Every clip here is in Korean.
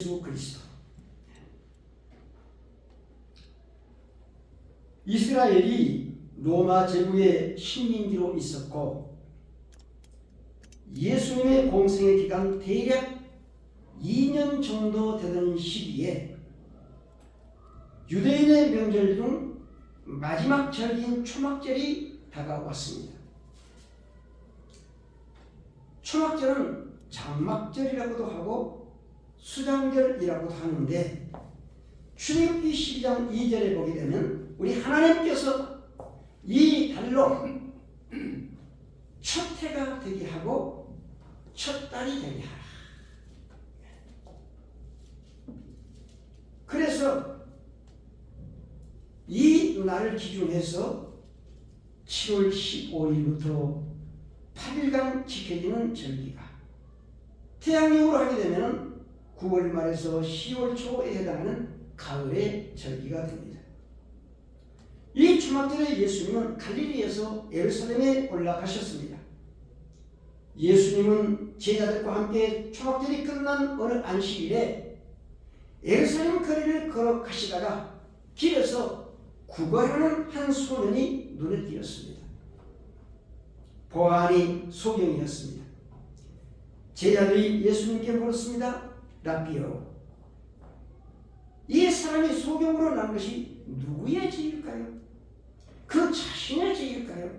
예수 그리스도. 이스라엘이 로마 제국의 식민지로 있었고 예수님의 공생의 기간 대략 2년 정도 되던 시기에 유대인의 명절 중 마지막 절기인 초막절이 다가왔습니다. 초막절은 장막절이라고도 하고 수장절이라고도 하는데 출애굽기 12장 2절에 보게 되면 우리 하나님께서 이 달로 첫 해가 되게 하고 첫 달이 되게 하라. 그래서 이 날을 기준해서 7월 15일부터 8일간 지켜지는 절기가 태양력으로 하게 되면 9월 말에서 10월 초에 해당하는 가을의 절기가 됩니다. 이 초막절에 예수님은 갈릴리에서 예루살렘에 올라가셨습니다. 예수님은 제자들과 함께 초막절이 끝난 어느 안식일에 예루살렘 거리를 걸어가시다가 길에서 구걸하는 한 소년이 눈에 띄었습니다. 보아하니 소경이었습니다. 제자들이 예수님께 물었습니다. 라비요, 이 사람이 소경으로 난 것이 누구의 죄일까요? 그 자신의 죄일까요?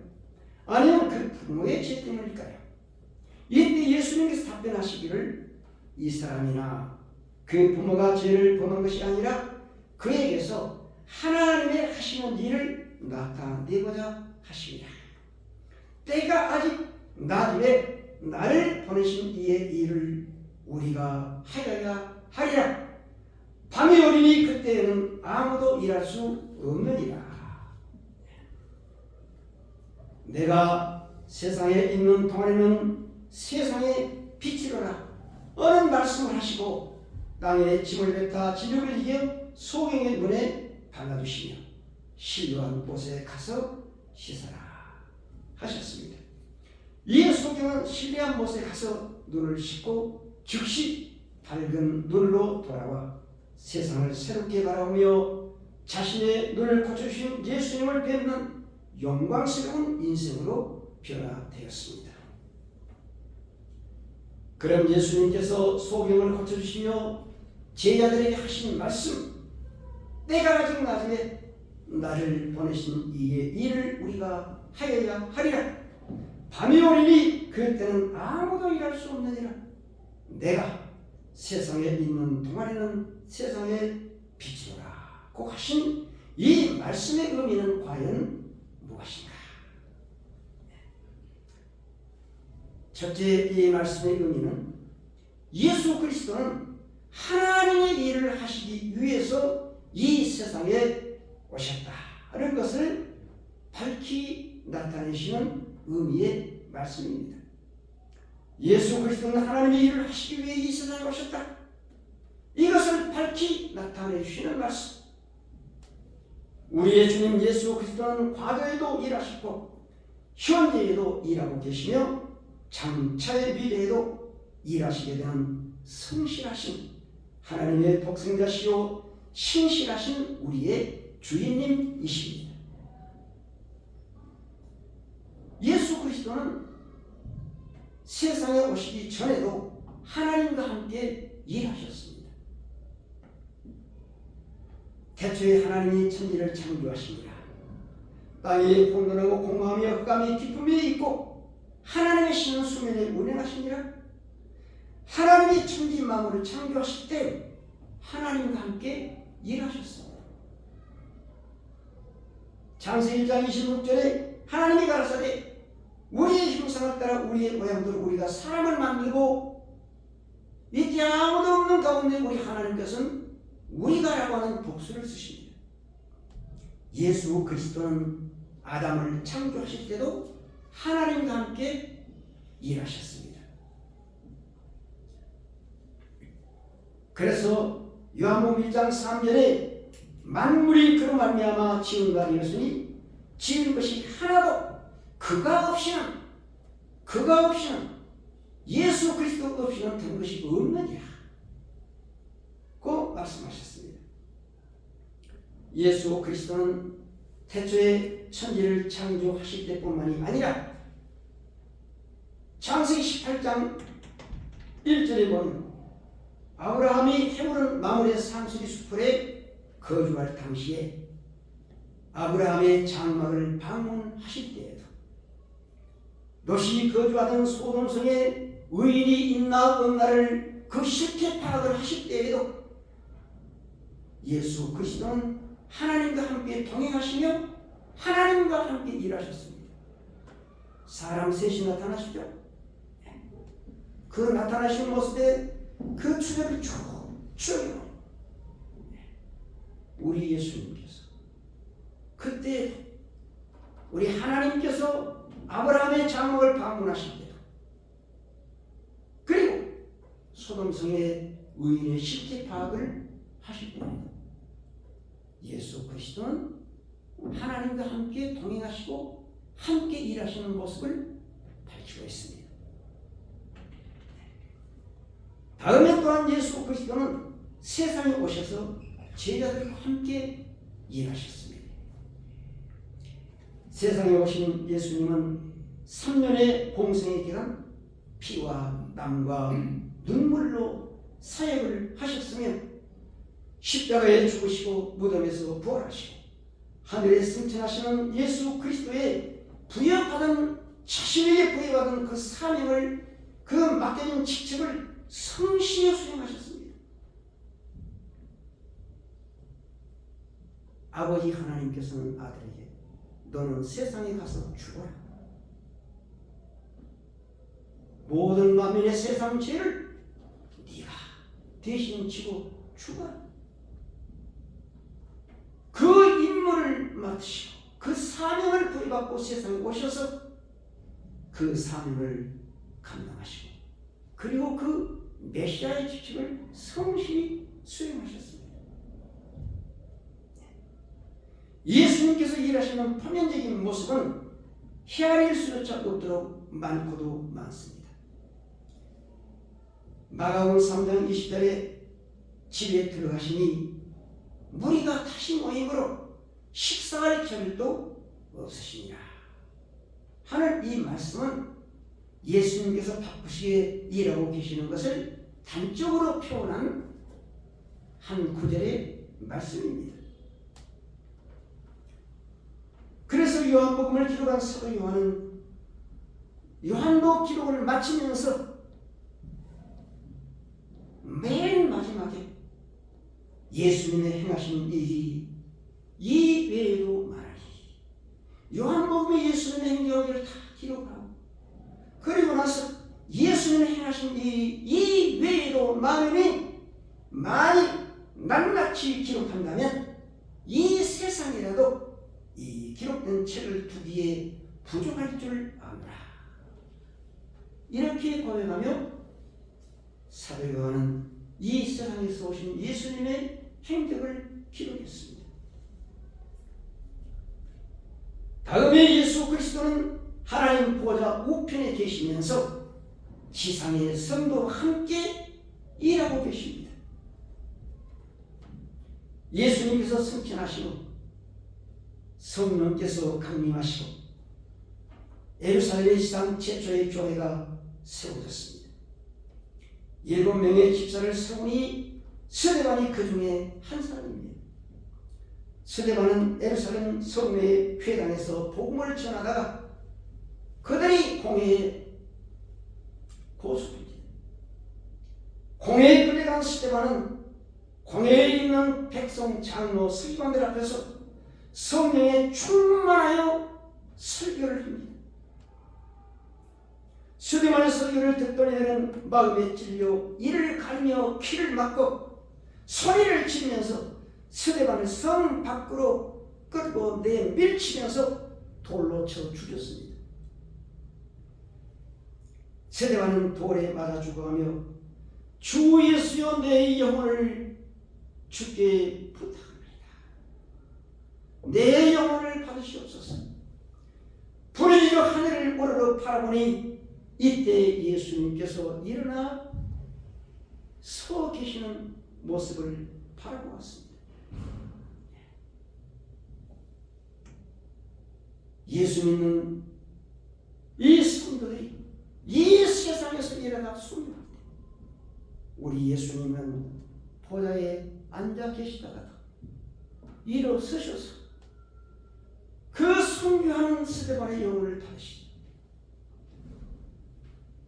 아니면 그 부모의 죄 때문일까요? 이때 예수님께서 답변하시기를 이 사람이나 그 부모가 죄를 범한 것이 아니라 그에게서 하나님의 하시는 일을 나타내고자 하십니다. 때가 아직 나중에 나를 보내신 이의 일을 우리가 하여야 하리라. 밤이 오리니 그때에는 아무도 일할 수 없느니라. 내가 세상에 있는 동안에는 세상의 빛이로라. 어느 말씀을 하시고 땅에 짐을 뱉어 진흙을 이겨 소경의 눈에 발라주시며 신료한 곳에 가서 씻어라 하셨습니다. 이 소경은 신뢰한 곳에 가서 눈을 씻고 즉시 밝은 눈으로 돌아와 세상을 새롭게 바라보며 자신의 눈을 고쳐주신 예수님을 뵙는 영광스러운 인생으로 변화되었습니다. 그럼 예수님께서 소경을 고쳐주시며 제자들에게 하신 말씀, 때가 아직 나중에 나를 보내신 이의 일을 우리가 하여야 하리라. 밤이 오리니 그때는 아무도 일할 수 없느니라. 내가 세상에 있는 동안에는 세상의 빛이로라 고 하신 이 말씀의 의미는 과연 무엇인가? 첫째, 이 말씀의 의미는 예수 그리스도는 하나님의 일을 하시기 위해서 이 세상에 오셨다는 것을 밝히 나타내시는 의미의 말씀입니다. 예수 그리스도는 하나님의 일을 하시기 위해 이 세상에 오셨다. 이것을 밝히 나타내 주시는 말씀. 우리의 주님 예수 그리스도는 과거에도 일하셨고 현재에도 일하고 계시며 장차의 미래에도 일하시게 되는 성실하신 하나님의 독생자시요 신실하신 우리의 주인님이십니다. 예수 그리스도는 세상에 오시기 전에도 하나님과 함께 일하셨습니다. 태초에 하나님이 천지를 창조하시니라. 땅이 공존하고 공허하며 흑암이 깊음이 있고 하나님의 신은 수면에 운행하시니라. 하나님이 천지 만물을 창조하실 때 하나님과 함께 일하셨습니다. 창세기 1장 26절에 하나님이 가라사대 우리의 형상을 따라 우리의 모양대로 우리가 사람을 만들고 이때 아무도 없는 가운데 우리 하나님께서는 우리가라고 하는 복수를 쓰십니다. 예수 그리스도는 아담을 창조하실 때도 하나님과 함께 일하셨습니다. 그래서 요한복음 1장 3절에 만물이 그로 말미암아 지은 바 되었으니 지은 것이 하나도 그가 없이는 예수 그리스도 없이는 된 것이 없느니라. 말씀하셨습니다. 예수 그리스도는 태초에 천지를 창조하실 때뿐만이 아니라 창세기 18장 1절에 보면 아브라함이 헤브론 마므레 상수리 수풀에 거주할 당시에 아브라함의 장막을 방문하실 때에도 롯이 거주하던 소돔성에 의인이 있나 없나를 그 실태 파악을 하실 때에도 예수 그리스도는 하나님과 함께 동행하시며 하나님과 함께 일하셨습니다. 사람 셋이 나타나시죠. 그 나타나신 모습에 그 추적을 쭉 추적해요. 우리 예수님께서 그때 우리 하나님께서 아브라함의 장막을 방문하실 때도 그리고 소돔성의 의인의 실제 파악을 하실 때입니다. 예수 그리스도는 하나님과 함께 동행하시고 함께 일하시는 모습을 밝히고 있습니다. 다음에 또한 예수 그리스도는 세상에 오셔서 제자들과 함께 일하셨습니다. 세상에 오신 예수님은 3년의 공생의 기간 피와 땀과 눈물로 사역을 하셨으며 십자가에 죽으시고 무덤에서 부활하시고 하늘에 승천하시는 예수 그리스도의 부여받은 자신에게 부여받은 그 사명을 그 맡겨진 직책을 성실히 수행하셨습니다. 아버지 하나님께서는 아들에게 너는 세상에 가서 죽어라. 모든 만민의 세상 죄를 네가 대신 지고 죽어라. 그 임무를 맡으시고 그 사명을 부여받고 세상에 오셔서 그 사명을 감당하시고 그리고 그 메시아의 직책을 성실히 수행하셨습니다. 예수님께서 일하시는 표면적인 모습은 헤아릴 수조차 없도록 많고도 많습니다. 마가복음 3장 20절에 집에 들어가시니 무리가 다시 모임으로 식사할 겨를도 없으시니라 하는 이 말씀은 예수님께서 바쁘시게 일하고 계시는 것을 단적으로 표현한 한 구절의 말씀입니다. 그래서 요한복음을 기록한 사도 요한은 요한복 기록을 마치면서 맨 마지막에 예수님의 행하신 일이 이 외에도 말하니 요한복음에 예수님의 행적을 다 기록하고 그리고 나서 예수님의 행하신 일이 이 외에도 많으니 많이 낱낱이 기록한다면 이 세상이라도 이 기록된 책을 두기에 부족할 줄 아노라. 이렇게 고백하며 사도 요한은 이 세상에서 오신 예수님의 행적을 기록했습니다. 다음에 예수 그리스도는 하나님 보좌 우편에 계시면서 지상의 성도와 함께 일하고 계십니다. 예수님께서 승천하시고 성령께서 강림하시고 예루살렘 지상 최초의 교회가 세워졌습니다. 7명의 집사를 세우니 스데반이 그 중에 한 사람입니다. 스데반은 예루살렘 성내의 회당에서 복음을 전하다가 그들이 공회에 고소합니다. 공회에 끌려간 스데반은 공회에 있는 백성, 장로, 서기관들 앞에서 성령에 충만하여 설교를 합니다. 스데반의 설교를 듣던 이들은 마음에 찔려 이를 가리며 귀를 막고 소리를 지르면서 스데반을 성 밖으로 끌고 내밀치면서 돌로 쳐 죽였습니다. 스데반은 돌에 맞아 죽어가며 주 예수여 내 영혼을 주께 부탁합니다. 내 영혼을 받으시옵소서. 부르짖어 하늘을 오르르 바라보니 이때 예수님께서 일어나 서 계시는 모습을 바라보았습니다. 예수 믿는 이 성도들이 이 세상에서 일어나 숭배할 때 우리 예수님은 보좌에 앉아 계시다가도 일어서셔서 그 순교하는 스데반의 영혼을 다시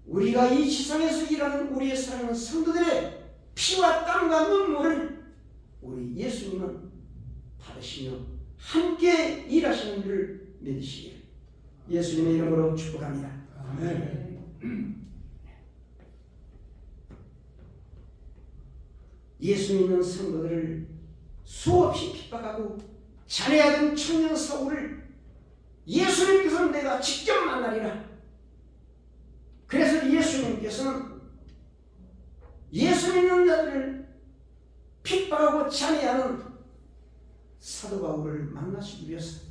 우리가 이 지상에서 일하는 우리의 사랑하는 성도들의 피와 땀과 눈물을 우리 예수님은 받으시며 함께 일하시는 줄 믿으시길 예수님의 이름으로 축복합니다. 아멘. 예수 믿는 성도들을 수없이 핍박하고 잔해하던 청년 사울을 예수님께서는 내가 직접 만나리라. 그래서 예수님께서는 예수 믿는 자들을 핍박하고 잔해하는 사도 바울을 만나시기 위해서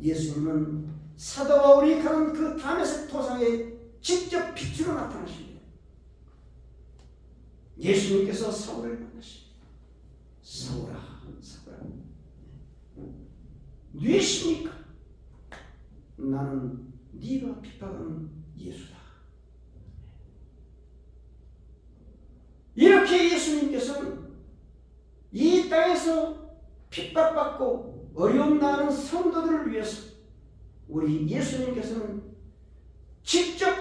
예수님은 사도 바울이 가는 그 다메섹 도상에 직접 빛으로 나타나십니다. 예수님께서 사울을 만나십니다. 사울아, 사울아, 누구십니까? 나는 네가 핍박하는 예수다. 이렇게 예수님께서는 이 땅에서 핍박받고 어려움 당하는 성도들을 위해서 우리 예수님께서는 직접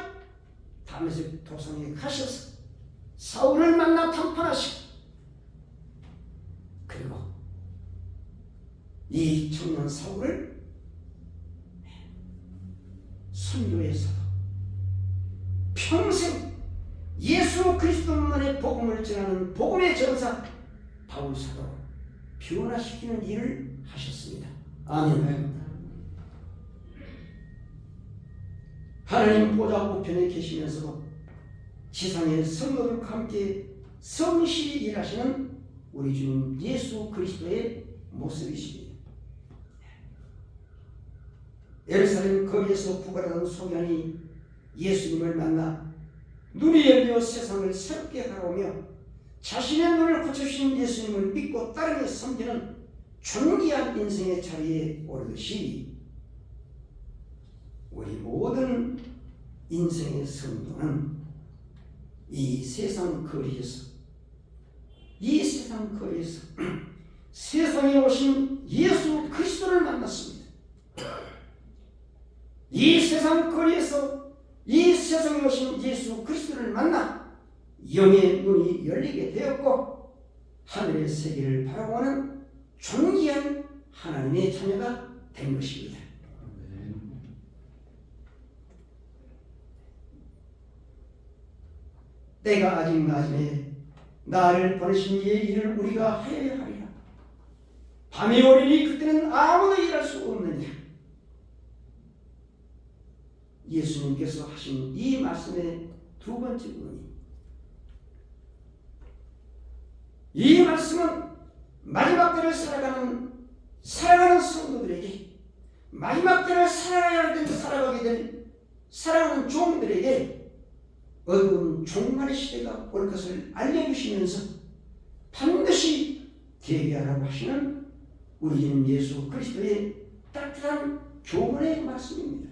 다메섹 도상에 가셔서 사울을 만나談판하시고 그리고 이 청년 사울을 선교에서도 평생 예수 그리스도만의 복음을 전하는 복음의 전사 바울 사도로 변화시키는 일을 하셨습니다. 아멘. 하나님 보좌 우편에 계시면서도 지상의 성도들과 함께 성실히 일하시는 우리 주님 예수 그리스도의 모습이십니다. 예루살렘 거리에서 부활하던 소년이 예수님을 만나 눈이 열려 세상을 새롭게 바라보며 자신의 눈을 고쳐주신 예수님을 믿고 따르며 섬기는 존귀한 인생의 자리에 오르듯이 우리 모든 인생의 성도는 이 세상 거리에서 세상에 오신 예수 그리스도를 만났습니다. 이 세상 거리에서 이 세상에 오신 예수 그리스도를 만나 영의 눈이 열리게 되었고 하늘의 세계를 바라보는 존귀한 하나님의 자녀가 된 것입니다. 때가 아직 낮음에 나를 보내신 이의 일을 우리가 하여야 하리라. 밤이 오리니 그때는 아무도 일할 수 없느니라. 예수님께서 하신 이 말씀의 두 번째 의미, 이 말씀은 마지막 때를 살아가는 성도들에게, 마지막 때를 살아가게 될 살아가는 종들에게 어두운 종말의 시대가 올 것을 알려주시면서 반드시 대비하라고 하시는 우리 주님 예수 그리스도의 따뜻한 교훈의 말씀입니다.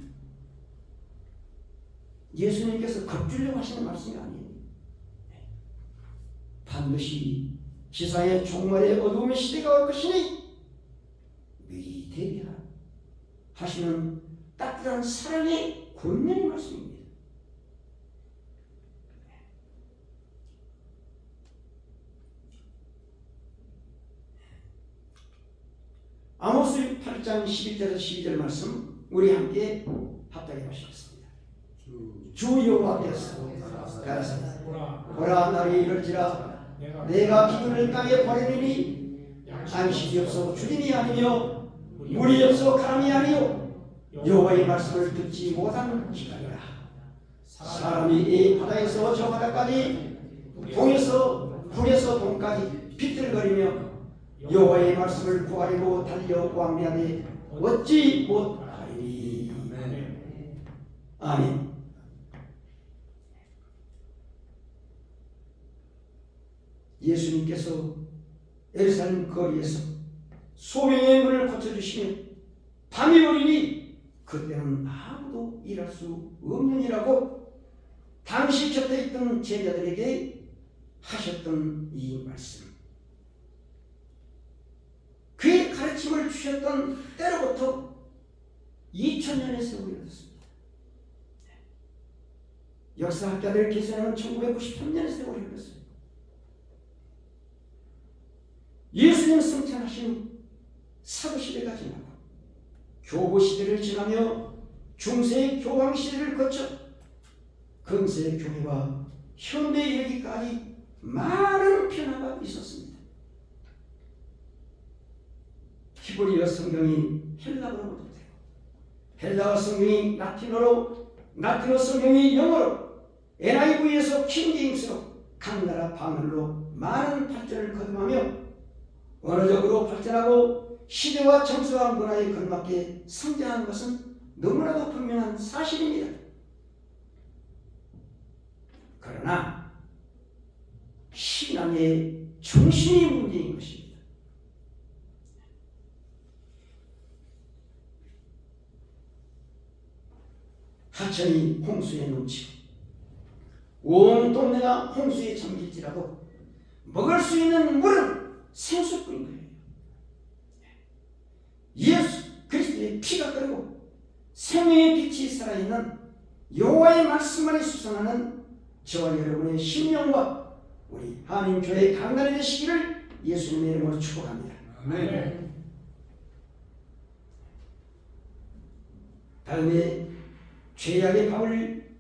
예수님께서 겁주려고 하시는 말씀이 아니에요. 반드시 지상의 종말의 어두움의 시대가 올 것이니 미리 대비하라 하시는 따뜻한 사랑의 권면의 말씀입니다. 아모스 8장 11절에서 12절 말씀 우리 함께 합독해 보시겠습니다. 주 여호와께서 가라사대 보라 날이 이를지라 내가 기근을 땅에 버리리니 안식이 없어 주림이 아니며 물이 없어 가람이 아니요 여호와의 말씀을 듣지 못한 기간이라. 사람이 이 바다에서 저 바다까지 동에서 동까지 비틀거리며 여호와의 말씀을 구하려고 달려 왕래하되 얻지 못하리니. 아멘. 예수님께서 예루살렘 거리에서 소명의 문을 고쳐주시며 밤이 오리니 그때는 아무도 일할 수 없느니라고 당시 곁에 있던 제자들에게 하셨던 이 말씀, 그의 가르침을 주셨던 때로부터 2000년의 세월이 흘렀습니다. 역사학자들 계산하면 1993년의 세월이 흘렀어요. 예수님 승천하신 사도시대가 지나고 교보시대를 지나며 중세의 교황시대를 거쳐 근세의 교회와 현대에 이르기까지 많은 변화가 있었습니다. 히브리어 성경이 헬라어로 되고 헬라어 성경이 라틴어로, 라틴어 성경이 영어로, NIV에서 킹제임스로 각 나라 방언으로 많은 발전을 거듭하며 언어적으로 발전하고 시대와 정서와 문화에 걸맞게 성장한 것은 너무나도 분명한 사실입니다. 그러나 신앙의 중심이 문제인 것입니다. 하천이 홍수에 넘치고 온 동네가 홍수에 잠길지라도 먹을 수 있는 물은 생수뿐인 거예요. 예수 그리스도의 피가 끓고 생명의 빛이 살아있는 여호와의 말씀만이 수선하는 저와 여러분의 심령과 우리 한인교회 강단이 되시기를 예수님의 이름으로 축복합니다. 아멘. 다음에 죄악의 밥을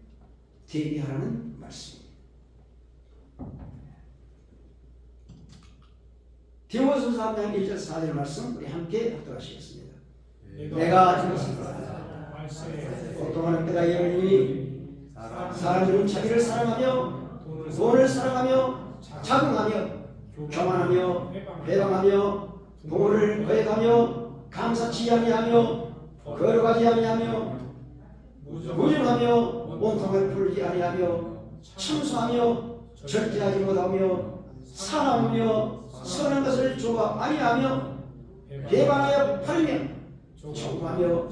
대비하라는 말씀입니다. 디모데후서 3장 1절 4절 말씀 우리 함께 합독하시겠습니다. 내가 고통하는 때가 열리니 사람들은 자기를 사랑하며 돈을 사랑하며 자긍하며 교만하며 배방하며 부모를 거역하며 감사치 아니하며 거룩하지 아니하며 무증하며 온통을 풀지 아니하며 참수하며 절제하지 못하며 사랑하며 선한 것을 좋아 아니하며 배반하여 팔며 조금하며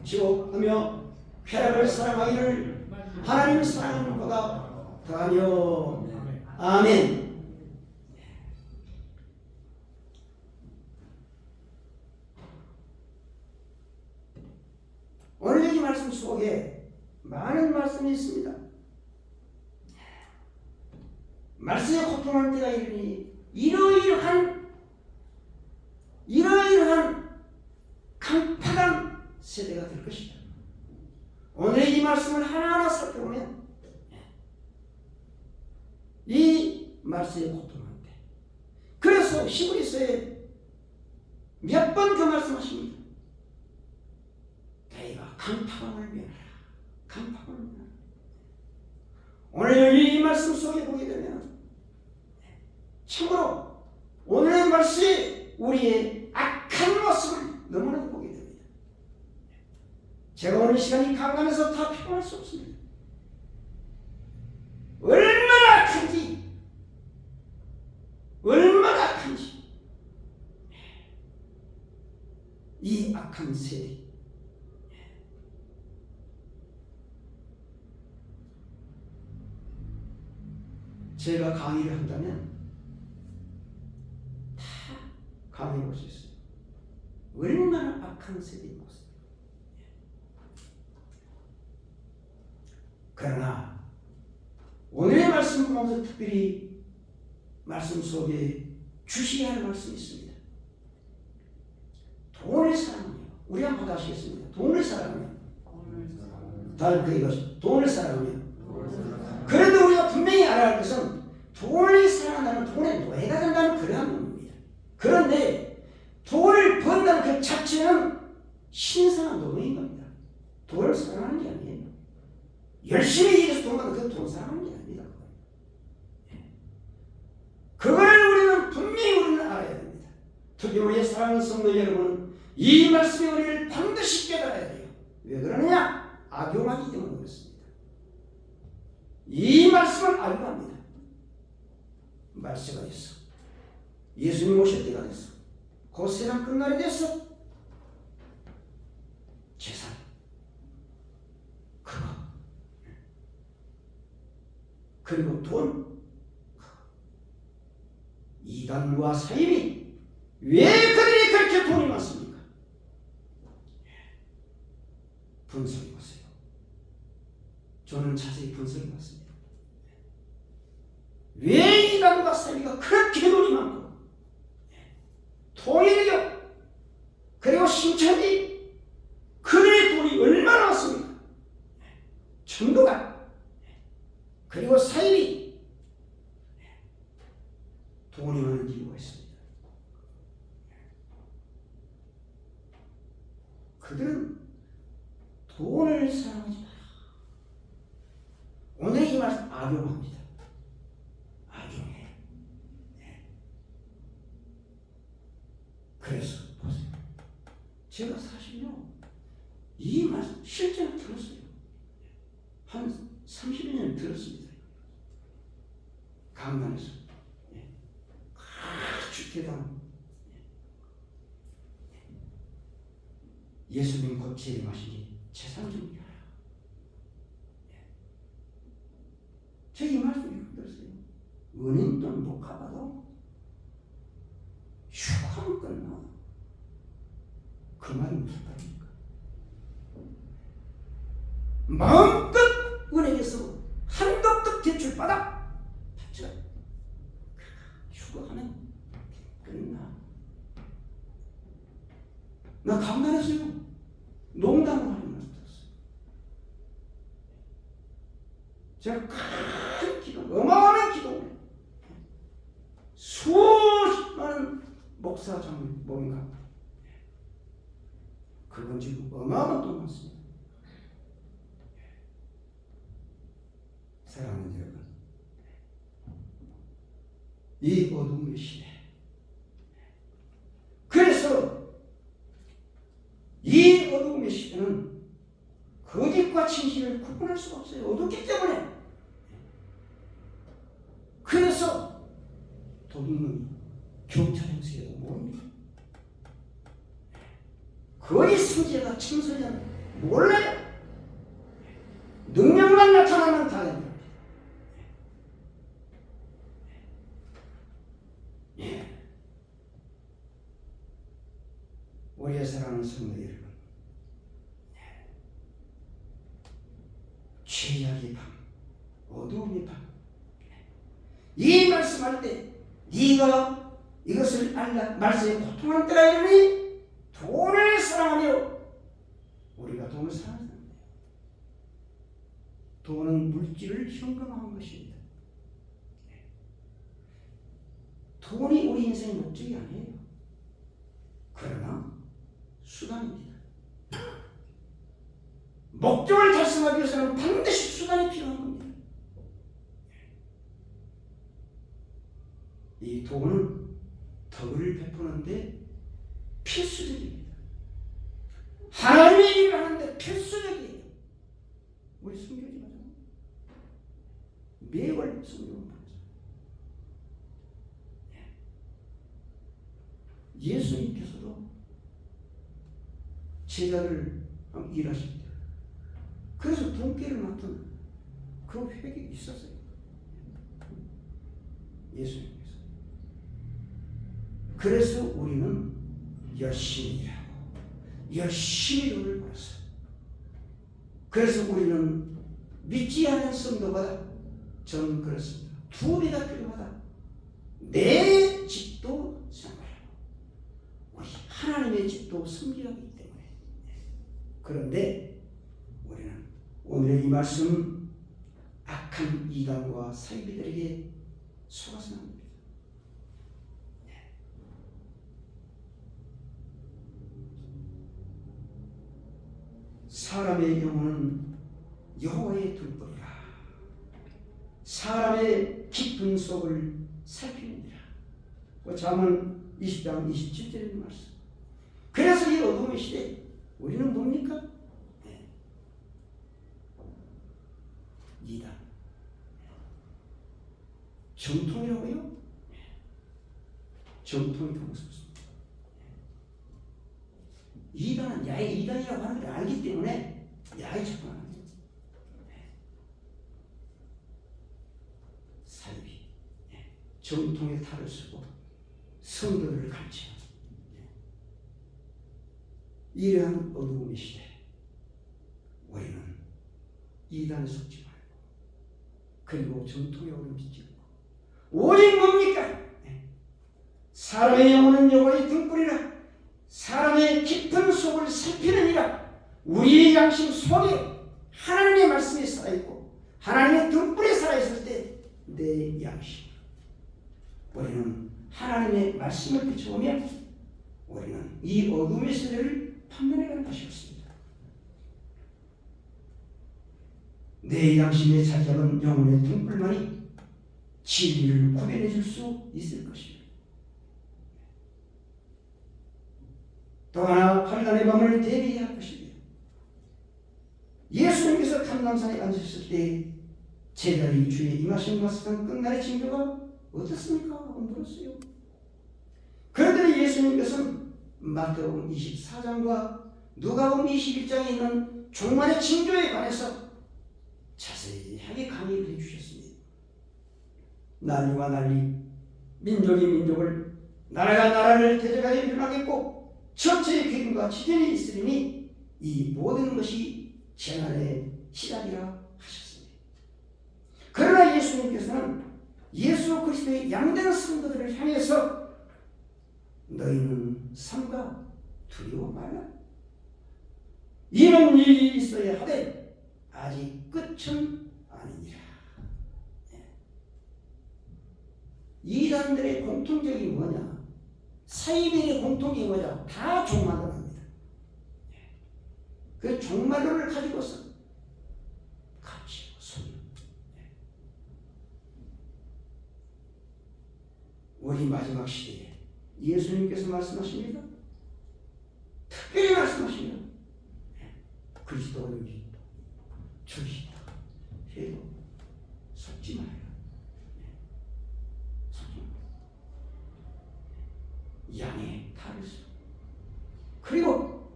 지옥하며 쾌락을 사랑하기를 하나님 사랑하는 것보다 더하며. 아멘. 오늘 이 말씀 속에 많은 말씀이 있습니다. 말씀에 고통하는 때가 이르니 이러이러한 강팍한 세대가 될 것이다. 오늘 이 말씀을 하나하나 살펴보면 이 말씀에 고통하는 때, 그래서 히브리서에 몇 번 그 말씀하십니다. 너희가 강팍함을 면하라. 강팍함을 면하라. 오늘 이 말씀 속에 보게 되면 참으로 오늘의 말씀이 우리의 악한 모습을 너무나도 보게 됩니다. 제가 오늘 시간이 강단에서 다 표현할 수 없습니다. 얼마나 악한지, 얼마나 악한지 이 악한 세대, 제가 강의를 한다면 다 강의해 볼 수 있어요. 얼마나 악한 세대의 모습. 그러나 오늘의 말씀 보면서 특별히 말씀 속에 주시해야 할 말씀이 있습니다. 돈을 사랑하며, 우리 한번 하시겠습니다. 돈을 사랑하며, 다른 그 이것, 돈을 사랑하며. 그래도 우리가 분명히 알아야 할 것은 돈을 사랑한다는, 돈의 노예가 된다는 그러한 겁니다. 그런데 돈을 번다는 그 자체는 신성한 노예인 겁니다. 돈을 사랑하는 게 아니에요. 열심히 일해서 돈 받는 그 돈 사랑하는 게 아닙니다. 그걸 우리는 분명히 우리는 알아야 됩니다. 특히 우리의 사랑하는 성도 여러분은 이 말씀이 우리를 반드시 깨달아야 돼요. 왜 그러느냐? 악용하기 때문에 그렇습니다. 이 말씀을 악용합니다. 말씀에 있어 예수님 오실 때가 됐어. 곧 세상 끝날이 됐어. 재산, 그거, 그리고 돈, 이단과 사임이 왜 그들이 그렇게 돈이 많습니까? 분석해 보세요. 저는 자세히 분석해 봤습니다. 왜 이단과 사임이가 그렇게 돈이 많고 통일교 그리고 신천지 그들의 돈이 얼마나 많습니까? 천도가 그리고 사임이 돈이 많은 이유가 있습니다. 그들은 돈을 사랑하지 마라. 오늘 이 말씀 악용합니다. 악용해. 그래서 보세요. 제가 사실요 이 말씀 실제로 들었어요. 한 30년 들었습니다. 강단에서 주께당 예수님 곧 재림하시니 재산 정리하라. 제가 이 말씀 이렇게 들었어요. 은행 돈 못 갚아도 휴가는 끝나. 그 말이 무슨 말입니까? 마음껏 은행에서 한도급 대출 받아 받죠. 휴가하면 끝나. 나 강단했어요. 농담을 하는 말씀 들었어요. 제가 큰 기도, 어마어마한 기도를 수십 많은 목사 장로님 뭔가 그건 지금 어마어마한 돈 많습니다. 사랑하는 여러분, 이 어둠의 시대, 그래서 이 어둠의 시대는 거짓과 진실을 구분할 수가 없어요. 어둡기 때문에. 그래서 도둑놈이 경찰 행세에도 모릅니다. 거짓 승자가 청소년 몰라요. 능력만 나타나면 다 됩니다. 우리의 사랑하는 성도 여러분, 죄악의 밤, 어두움의 밤, 이 말씀할 때 네가 이것을 알라 말씀에 고통하는 때가 이르니 돈을 사랑하며, 우리가 돈을 사랑하는 사람이에요. 돈은 물질을 현금화한 것입니다. 돈이 우리 인생의 목적이 아니에요. 그러나 수단입니다. 목적을 달성하기 위해서는 반드시 수단이 필요한 겁니다. 이 돈은 덕을 베푸는데 필수적입니다. 하나님의 일을 하는데 필수적이에요. 우리 순교지 맞아요. 매월 순교를 받았어요. 예수님께서도 제자를 일하실 때 그래서 돈깨를 맡은 그 획이 있었어요. 예수님께서. 그래서 우리는 열심히 일하고 열심히 돈을 벌었어요. 그래서 우리는 믿지 않은 성도가 저는 그렇습니다. 2배가 필요하다. 내 집도 생활하고 우리 하나님의 집도 섬기하기 때문에. 그런데 우리는 오늘의 이 말씀 악한 이단과 사이비들에게 속아서 납니다. 사람의 영혼은 여호와의 등불이라 사람의 깊은 속을 살피느니라. 잠언 20장 27절의 말씀. 그래서 이 어둠의 시대 우리는 뭡니까? 이단, 정통이라고요? 정통이 되고 싶습니다. 이단은 야의 이단이라고 하는 걸 알기 때문에 야에 접근하는 거예요. 사입이 정통의 탈을 쓰고 성도들을 가르치는 이러한 어두움의 시대, 우리는 이단에 속지 말고 그리고 정통의 오름 짓지 않고 오직 뭡니까? 사람의 영혼은 여호와의 등불이라 사람의 깊은 속을 살피느니라. 우리의 양심 속에 하나님의 말씀이 살아있고 하나님의 등불에 살아있을 때 내 양심, 우리는 하나님의 말씀을 비춰보면 우리는 이 어둠의 시대를 판단해가는 것이었습니다. 내 양심에 차지하는 영혼의 등불만이 진리를 구별해 줄 수 있을 것입니다. 또 하나 환란의 밤을 대비해야 할 것입니다. 예수님께서 감람산에 앉으셨을 때 제자들이 주의 임하심과 사탄 끝날의 징조가 어떻습니까? 하고 물었어요. 그런데 예수님께서는 마태복음 24장과 누가복음 21장에 있는 종말의 징조에 관해서 자세하게 강의를 해주셨습니다. 난리와 난리, 민족이 민족을, 나라가 나라를 대적하게 일어나겠고 천체의 괴림과 지진이 있으리니 이 모든 것이 재난의 시작이라 하셨습니다. 그러나 예수님께서는 예수 그리스도의 양된 성도들을 향해서 너희는 삼가 두려워 말라. 이런 일이 있어야 하되 아직 끝은 아니니라. 이단들의 공통적이 뭐냐? 사이비의 공통이 뭐냐? 다 종말론합니다. 그 종말론을 가지고서 같이 손. 우리 마지막 시대에 예수님께서 말씀하십니다. 특별히 말씀하십니다. 그리스도가 여기 있다. 저기 있다. 해도 속지 마라. 속지 마라. 양의 탈을 써. 그리고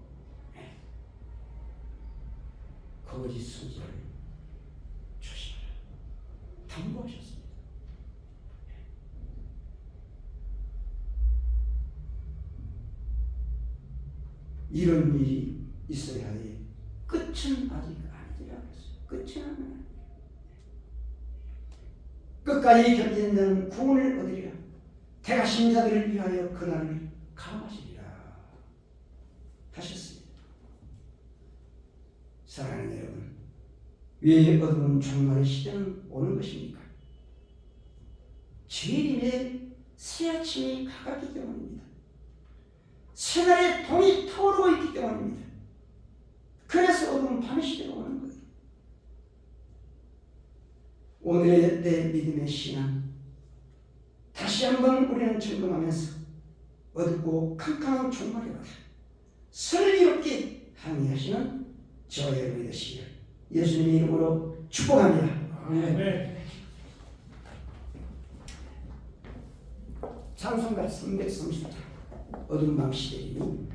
거짓 선지자를 조심하라. 당부하셨습니다. 이런 일이 있어야 해. 끝은 아직 아니라 그랬어요. 끝은 아니라. 끝까지 견디는 자는 구원을 얻으리라. 택하신 자들을 위하여 그날을 감하시리라 하셨습니다. 사랑하는 여러분, 왜 어두운 종말의 시대는 오는 것입니까? 재림의 새 아침이 가깝기 때문입니다. 새날의 동이 타오르고 있기 때문입니다. 그래서 어두운 밤의 시대가 오는 거예요. 오늘의 내 믿음의 신앙, 다시 한번 우리는 점검하면서 어둡고 캄캄한 종말의 바다 슬기롭게 항해하시는 저와 여러분이 되시기를 예수님의 이름으로 축복합니다. 네. 찬송가 330장 어두운 밤 시대이니